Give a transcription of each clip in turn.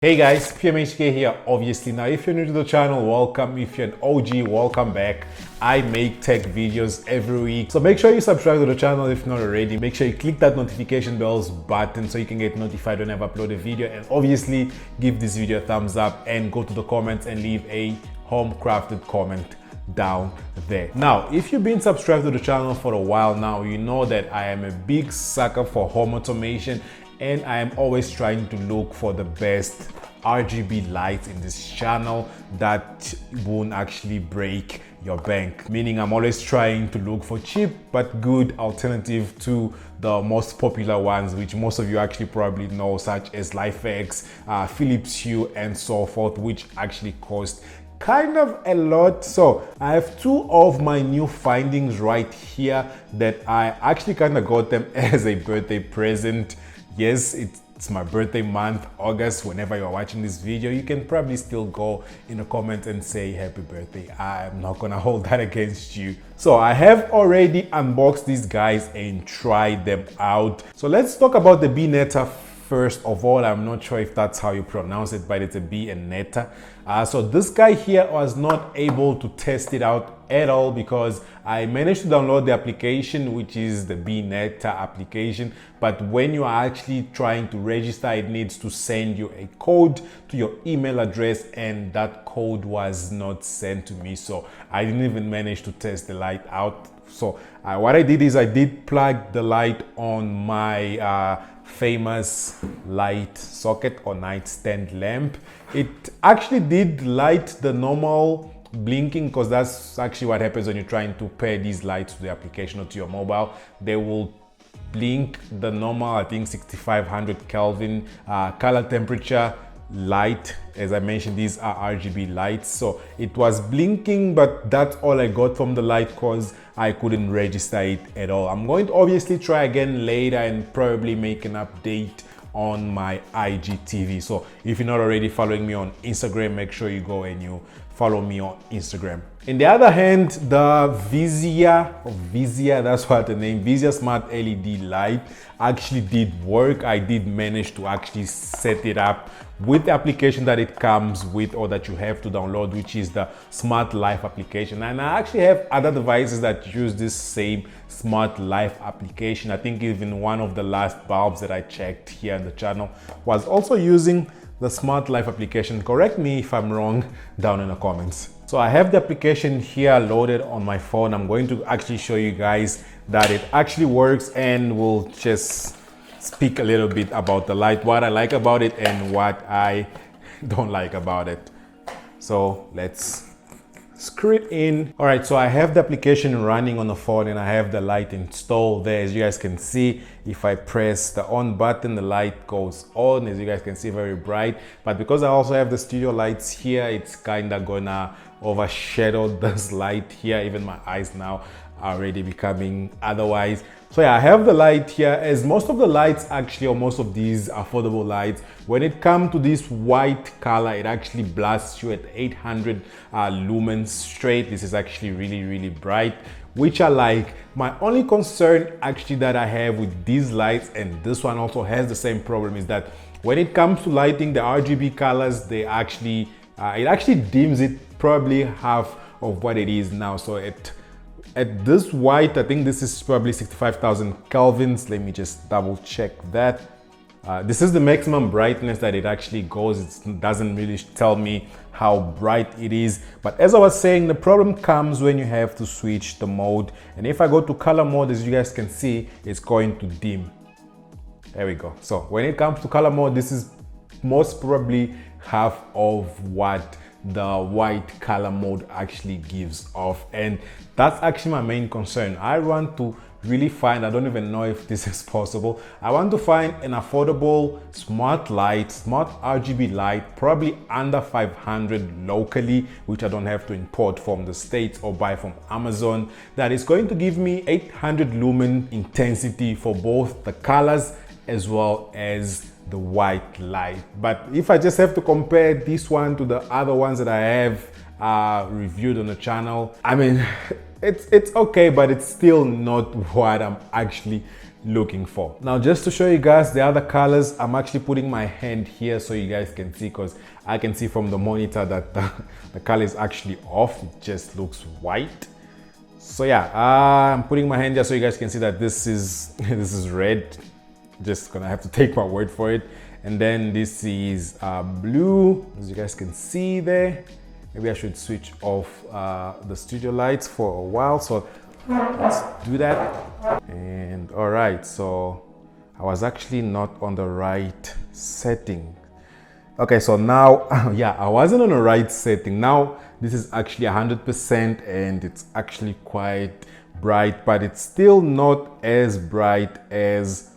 Hey guys, PMHK here. Obviously, now if you're new to the channel, welcome. If you're an OG, welcome back. I make tech videos every week, so make sure you subscribe to the channel if not already. Make sure you click that notification bells button so you can get notified whenever I upload a video, and obviously give this video a thumbs up and go to the comments and leave a Homekrafted comment down there. Now, if you've been subscribed to the channel for a while now, you know that I am a big sucker for home automation, and I am always trying to look for the best RGB lights in this channel that won't actually break your bank. Meaning I'm always trying to look for cheap but good alternative to the most popular ones, which most of you actually probably know, such as LifeX, Philips Hue, and so forth, which actually cost kind of a lot. So I have two of my new findings right here that I actually kind of got them as a birthday present. Yes, it's my birthday month, August. Whenever you're watching this video, you can probably still go in the comments and say happy birthday. I'm not gonna hold that against you. So I have already unboxed these guys and tried them out. So let's talk about the BNetter first of all. I'm not sure if that's how you pronounce it, but it's a BNetter. So this guy here was not able to test it out at all because I managed to download the application, which is the BNetter application, but when you are actually trying to register, it needs to send you a code to your email address, and that code was not sent to me, so I didn't even manage to test the light out. So what I did is I did plug the light on my famous light socket or nightstand lamp. It actually did light the normal blinking, because that's actually what happens when you're trying to pair these lights to the application or to your mobile. They will blink the normal, I think 6500 Kelvin color temperature light. As I mentioned, these are RGB lights, so it was blinking, but that's all I got from the light because I couldn't register it at all. I'm going to obviously try again later and probably make an update on my IGTV. So if you're not already following me on Instagram, make sure you go and you follow me on Instagram. In the other hand, the Vizier, that's what the name, Vizier Smart LED light actually did work. I did manage to actually set it up with the application that it comes with, or that you have to download, which is the Smart Life application. And I actually have other devices that use this same Smart Life application. I think even one of the last bulbs that I checked here on the channel was also using the Smart Life application. Correct me if I'm wrong down in the comments. So I have the application here loaded on my phone. I'm going to actually show you guys that it actually works, and we'll just speak a little bit about the light, what I like about it and what I don't like about it. So let's screw it in. All right, so I have the application running on the phone and I have the light installed there. As you guys can see, if I press the on button, the light goes on. As you guys can see, very bright. But because I also have the studio lights here, it's kind of gonna overshadow this light here. Even my eyes now are already becoming otherwise. So yeah, I have the light here. As most of the lights actually, or most of these affordable lights, when it comes to this white color, it actually blasts you at 800 lumens straight. This is actually really bright, which I like. My only concern actually that I have with these lights, and this one also has the same problem, is that when it comes to lighting, the RGB colors, they actually it actually dims it probably half of what it is now. So at this white, I think this is probably 65,000 kelvins. Let me just double check that. This is the maximum brightness that it actually goes. It doesn't really tell me how bright it is. But as I was saying, the problem comes when you have to switch the mode. And if I go to color mode, as you guys can see, it's going to dim. There we go. So when it comes to color mode, this is most probably half of what the white color mode actually gives off, and that's actually my main concern. I want to really find, I don't even know if this is possible, I want to find an affordable smart light, smart RGB light, probably under 500 locally, which I don't have to import from the States or buy from Amazon, that is going to give me 800 lumen intensity for both the colors as well as the white light. But if I just have to compare this one to the other ones that I have reviewed on the channel, I mean, it's okay, but it's still not what I'm actually looking for. Now, just to show you guys the other colors, I'm actually putting my hand here so you guys can see, because I can see from the monitor that the color is actually off. It just looks white. So yeah, I'm putting my hand here so you guys can see that this is this is red. Just gonna have to take my word for it. And then this is blue, as you guys can see there. Maybe I should switch off the studio lights for a while. So let's do that. And all right, so I was actually not on the right setting. Okay, so now, yeah, I wasn't on the right setting. Now this is actually 100% and it's actually quite bright, but it's still not as bright as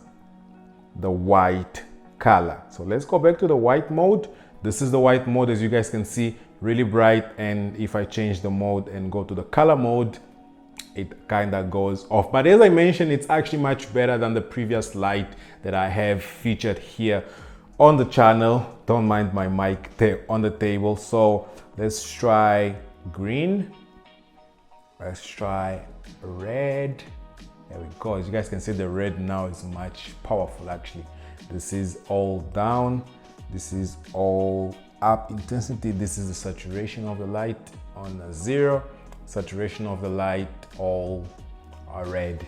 the white color. So let's go back to the white mode. This is the white mode, as you guys can see, really bright. And if I change the mode and go to the color mode, it kind of goes off. But as I mentioned, it's actually much better than the previous light that I have featured here on the channel. Don't mind my mic on the table. So let's try green. Let's try red. There we go. As you guys can see, the red now is much powerful actually. This is all down. This is all up intensity. This is the saturation of the light on a 0. Saturation of the light all red.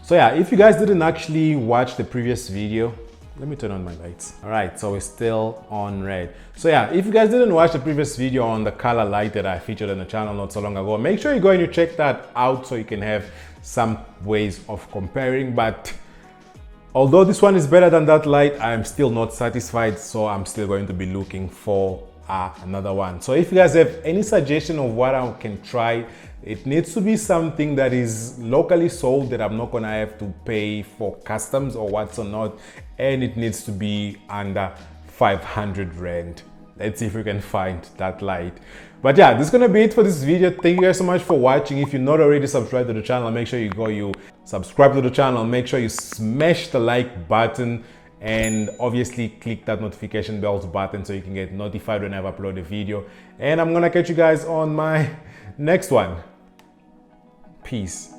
So yeah, if you guys didn't actually watch the previous video, let me turn on my lights. All right, so we're still on red. So yeah, if you guys didn't watch the previous video on the color light that I featured on the channel not so long ago, make sure you go and you check that out so you can have some ways of comparing. But although this one is better than that light, I'm still not satisfied, so I'm still going to be looking for another one. So if you guys have any suggestion of what I can try, it needs to be something that is locally sold, that I'm not gonna have to pay for customs or what's or not, and it needs to be under 500 Rand. Let's see if we can find that light. But yeah, this is gonna be it for this video. Thank you guys so much for watching. If you're not already subscribed to the channel, make sure you subscribe to the channel. Make sure you smash the like button and obviously click that notification bell button so you can get notified whenever I upload a video. And I'm gonna catch you guys on my next one. Peace.